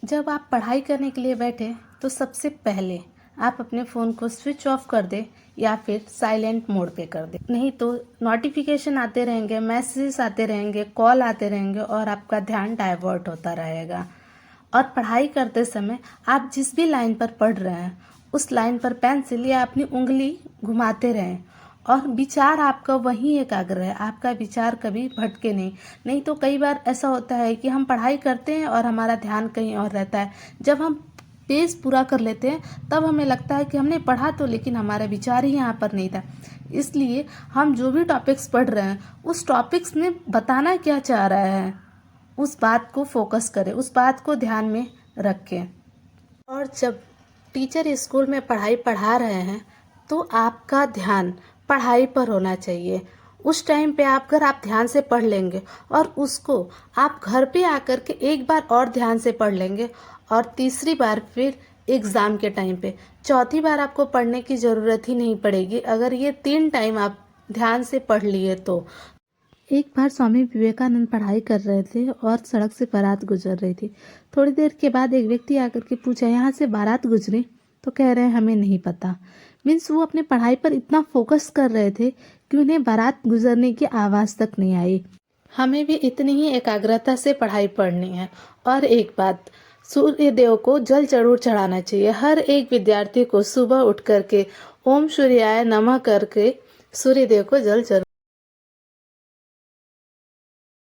जब आप पढ़ाई करने के लिए बैठे तो सबसे पहले आप अपने फ़ोन को स्विच ऑफ कर दें या फिर साइलेंट मोड पे कर दें। नहीं तो नोटिफिकेशन आते रहेंगे, मैसेजेस आते रहेंगे, कॉल आते रहेंगे और आपका ध्यान डाइवर्ट होता रहेगा। और पढ़ाई करते समय आप जिस भी लाइन पर पढ़ रहे हैं उस लाइन पर पेंसिल या अपनी उंगली घुमाते रहें और विचार आपका वहीं एकाग्र है, आपका विचार कभी भटके नहीं तो कई बार ऐसा होता है कि हम पढ़ाई करते हैं और हमारा ध्यान कहीं और रहता है। जब हम पेज पूरा कर लेते हैं तब हमें लगता है कि हमने पढ़ा तो, लेकिन हमारा विचार ही यहाँ पर नहीं था। इसलिए हम जो भी टॉपिक्स पढ़ रहे हैं उस टॉपिक्स में बताना क्या चाह रहा है उस बात को फोकस करें, उस बात को ध्यान में रखें। और जब टीचर स्कूल में पढ़ाई पढ़ा रहे हैं तो आपका ध्यान पढ़ाई पर होना चाहिए। उस टाइम पे अगर आप ध्यान से पढ़ लेंगे और उसको आप घर पे आकर के एक बार और ध्यान से पढ़ लेंगे और तीसरी बार फिर एग्ज़ाम के टाइम पे, चौथी बार आपको पढ़ने की ज़रूरत ही नहीं पड़ेगी अगर ये 3 टाइम आप ध्यान से पढ़ लिए तो। एक बार स्वामी विवेकानंद पढ़ाई कर रहे थे और सड़क से बारात गुजर रही थी। थोड़ी देर के बाद एक व्यक्ति आकर के पूछा, यहाँ से बारात गुजरी? तो कह रहे हैं हमें नहीं पता। मीन्स वो अपने पढ़ाई पर इतना फोकस कर रहे थे कि उन्हें बारात गुजरने की आवाज़ तक नहीं आई। हमें भी इतनी ही एकाग्रता से पढ़ाई पढ़नी है। और एक बात, सूर्य देव को जल जरूर चढ़ाना चाहिए। हर एक विद्यार्थी को सुबह उठ करके ओम सूर्याय नमः करके सूर्य देव को जल जरूर